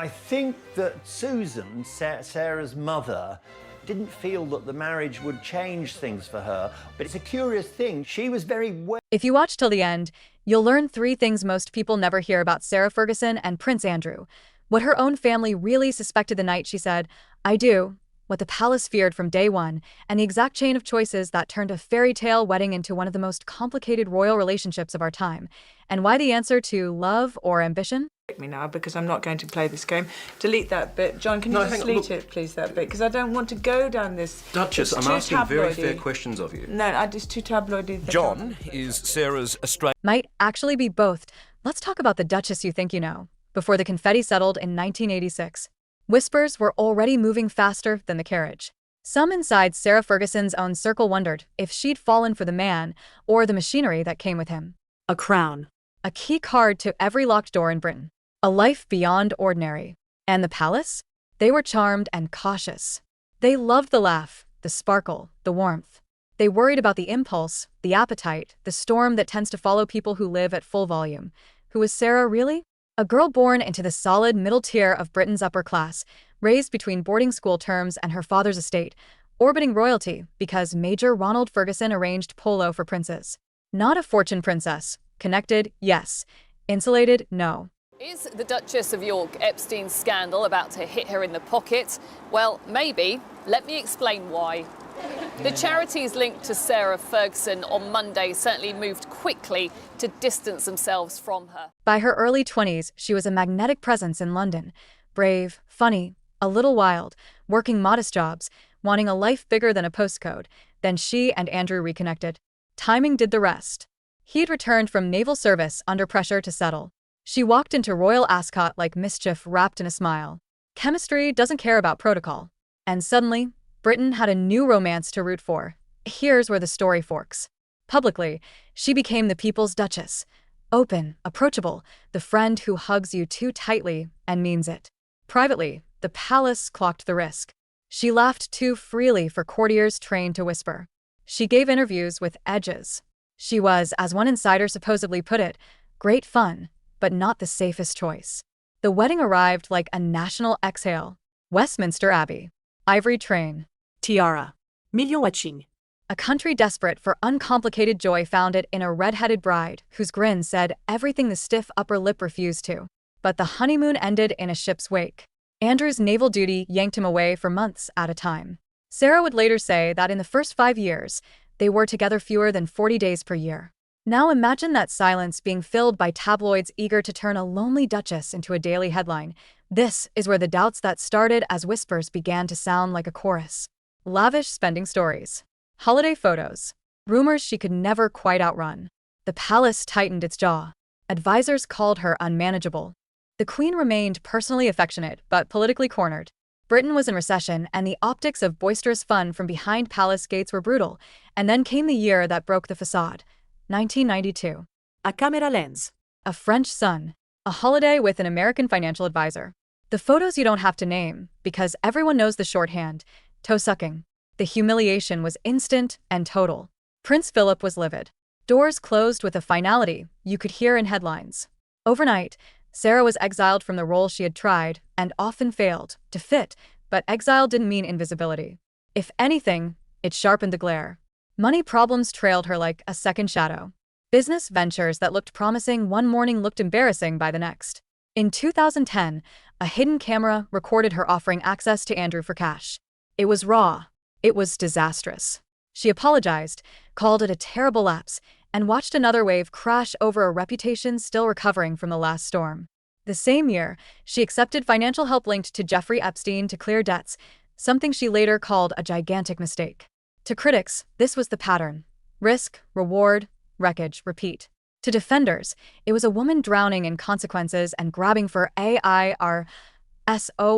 I think that Susan, Sarah's mother, didn't feel that the marriage would change things for her. But it's a curious thing. She was very well. If you watch till the end, you'll learn 3 things most people never hear about Sarah Ferguson and Prince Andrew. What her own family really suspected the night she said, "I do," what the palace feared from day one, and the exact chain of choices that turned a fairy tale wedding into one of the most complicated royal relationships of our time, and why the answer to love or ambition? Me now, because I'm not going to play this game. Delete that bit. John, can you just delete it, please, that bit? Because I don't want to go down this. Duchess, I'm asking very fair questions of you. No, it's too tabloidy. John is Sarah's Australian. Might actually be both. Let's talk about the Duchess you think you know. Before the confetti settled in 1986, whispers were already moving faster than the carriage. Some inside Sarah Ferguson's own circle wondered if she'd fallen for the man or the machinery that came with him. A crown. A key card to every locked door in Britain. A life beyond ordinary. And the palace? They were charmed and cautious. They loved the laugh, the sparkle, the warmth. They worried about the impulse, the appetite, the storm that tends to follow people who live at full volume. Who was Sarah really? A girl born into the solid middle tier of Britain's upper class, raised between boarding school terms and her father's estate, orbiting royalty because Major Ronald Ferguson arranged polo for princes. Not a fortune princess. Connected, yes. Insulated, no. Is the Duchess of York Epstein's scandal about to hit her in the pocket? Well, maybe. Let me explain why. The charities linked to Sarah Ferguson on Monday certainly moved quickly to distance themselves from her. By her early 20s, she was a magnetic presence in London. Brave, funny, a little wild, working modest jobs, wanting a life bigger than a postcode. Then she and Andrew reconnected. Timing did the rest. He'd returned from naval service under pressure to settle. She walked into Royal Ascot like mischief wrapped in a smile. Chemistry doesn't care about protocol. And suddenly, Britain had a new romance to root for. Here's where the story forks. Publicly, she became the people's duchess. Open, approachable, the friend who hugs you too tightly and means it. Privately, the palace clocked the risk. She laughed too freely for courtiers trained to whisper. She gave interviews with edges. She was, as one insider supposedly put it, great fun, but not the safest choice. The wedding arrived like a national exhale. Westminster Abbey. Ivory train. Tiara. Million watching. A country desperate for uncomplicated joy found it in a red-headed bride whose grin said everything the stiff upper lip refused to. But the honeymoon ended in a ship's wake. Andrew's naval duty yanked him away for months at a time. Sarah would later say that in the first 5 years, they were together fewer than 40 days per year. Now imagine that silence being filled by tabloids eager to turn a lonely duchess into a daily headline. This is where the doubts that started as whispers began to sound like a chorus. Lavish spending stories. Holiday photos. Rumors she could never quite outrun. The palace tightened its jaw. Advisors called her unmanageable. The Queen remained personally affectionate but politically cornered. Britain was in recession, and the optics of boisterous fun from behind palace gates were brutal. And then came the year that broke the facade. 1992. A camera lens. A French sun. A holiday with an American financial advisor. The photos you don't have to name, because everyone knows the shorthand. Toe-sucking. The humiliation was instant and total. Prince Philip was livid. Doors closed with a finality you could hear in headlines. Overnight, Sarah was exiled from the role she had tried, and often failed, to fit, but exile didn't mean invisibility. If anything, it sharpened the glare. Money problems trailed her like a second shadow. Business ventures that looked promising one morning looked embarrassing by the next. In 2010, a hidden camera recorded her offering access to Andrew for cash. It was raw. It was disastrous. She apologized, called it a terrible lapse, and watched another wave crash over a reputation still recovering from the last storm. The same year, she accepted financial help linked to Jeffrey Epstein to clear debts, something she later called a gigantic mistake. To critics, this was the pattern. Risk, reward, wreckage, repeat. To defenders, it was a woman drowning in consequences and grabbing for AIRSO.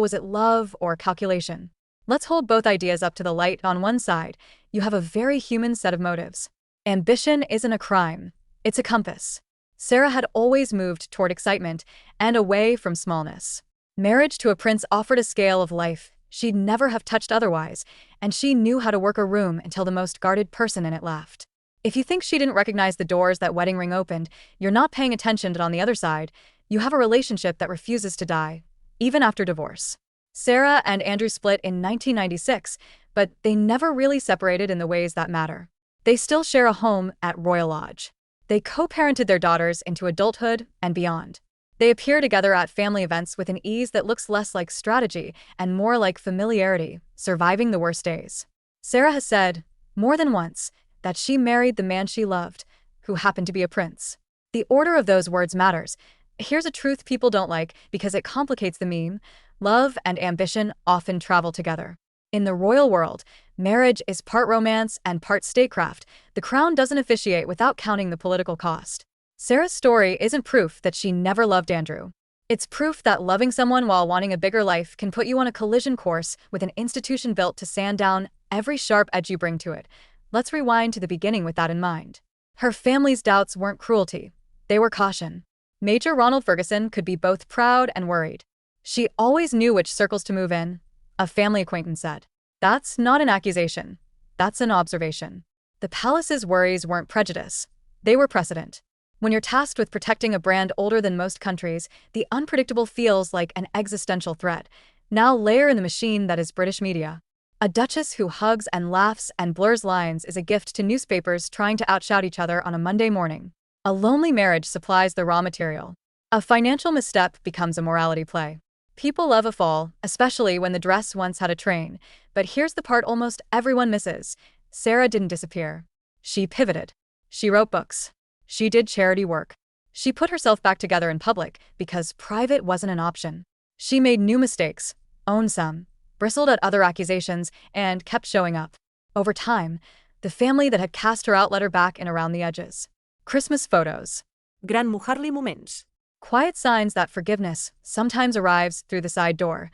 Was it love or calculation? Let's hold both ideas up to the light. On one side, you have a very human set of motives. Ambition isn't a crime. It's a compass. Sarah had always moved toward excitement and away from smallness. Marriage to a prince offered a scale of life she'd never have touched otherwise, and she knew how to work a room until the most guarded person in it laughed. If you think she didn't recognize the doors that wedding ring opened, you're not paying attention. On the other side, you have a relationship that refuses to die. even after divorce. Sarah and Andrew split in 1996, but they never really separated in the ways that matter. They still share a home at Royal Lodge. They co-parented their daughters into adulthood and beyond. They appear together at family events with an ease that looks less like strategy and more like familiarity, surviving the worst days. Sarah has said, more than once, that she married the man she loved, who happened to be a prince. The order of those words matters. Here's a truth people don't like because it complicates the meme. Love and ambition often travel together. In the royal world, marriage is part romance and part statecraft. The crown doesn't officiate without counting the political cost. Sarah's story isn't proof that she never loved Andrew. It's proof that loving someone while wanting a bigger life can put you on a collision course with an institution built to sand down every sharp edge you bring to it. Let's rewind to the beginning with that in mind. Her family's doubts weren't cruelty. They were caution. Major Ronald Ferguson could be both proud and worried. She always knew which circles to move in, a family acquaintance said. That's not an accusation. That's an observation. The palace's worries weren't prejudice. They were precedent. When you're tasked with protecting a brand older than most countries, the unpredictable feels like an existential threat. Now layer in the machine that is British media. A duchess who hugs and laughs and blurs lines is a gift to newspapers trying to outshout each other on a Monday morning. A lonely marriage supplies the raw material. A financial misstep becomes a morality play. People love a fall, especially when the dress once had a train. But here's the part almost everyone misses. Sarah didn't disappear. She pivoted. She wrote books. She did charity work. She put herself back together in public because private wasn't an option. She made new mistakes, owned some, bristled at other accusations, and kept showing up. Over time, the family that had cast her out let her back in around the edges. Christmas photos. Gran mujarli moments. Quiet signs that forgiveness sometimes arrives through the side door.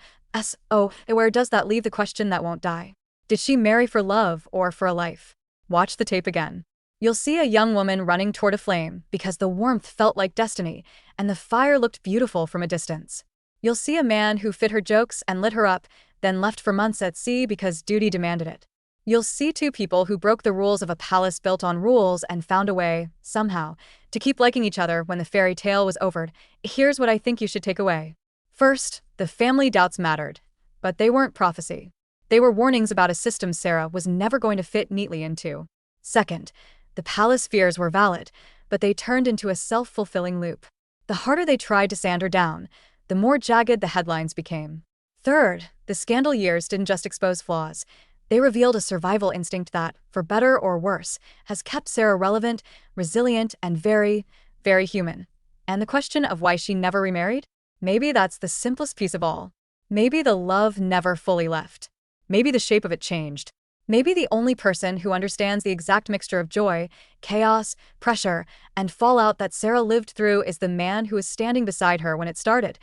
Where does that leave the question that won't die? Did she marry for love or for a life? Watch the tape again. You'll see a young woman running toward a flame because the warmth felt like destiny, and the fire looked beautiful from a distance. You'll see a man who fit her jokes and lit her up, then left for months at sea because duty demanded it. You'll see two people who broke the rules of a palace built on rules and found a way, somehow, to keep liking each other when the fairy tale was over. Here's what I think you should take away. First, the family doubts mattered, but they weren't prophecy. They were warnings about a system Sarah was never going to fit neatly into. Second, the palace fears were valid, but they turned into a self-fulfilling loop. The harder they tried to sand her down, the more jagged the headlines became. Third, the scandal years didn't just expose flaws. They revealed a survival instinct that, for better or worse, has kept Sarah relevant, resilient, and very, very human. And the question of why she never remarried? Maybe that's the simplest piece of all. Maybe the love never fully left. Maybe the shape of it changed. Maybe the only person who understands the exact mixture of joy, chaos, pressure, and fallout that Sarah lived through is the man who was standing beside her when it started.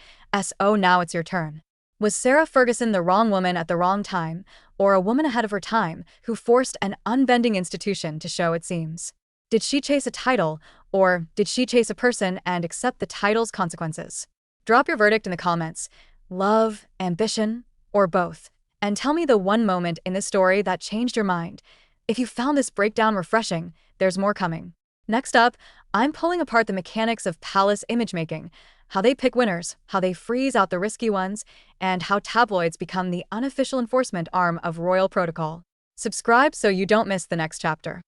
Now it's your turn. Was Sarah Ferguson the wrong woman at the wrong time, or a woman ahead of her time who forced an unbending institution to show its seams? Did she chase a title, or did she chase a person and accept the title's consequences? Drop your verdict in the comments. Love, ambition, or both? And tell me the one moment in this story that changed your mind. If you found this breakdown refreshing, there's more coming. Next up, I'm pulling apart the mechanics of palace image-making, how they pick winners, how they freeze out the risky ones, and how tabloids become the unofficial enforcement arm of royal protocol. Subscribe so you don't miss the next chapter.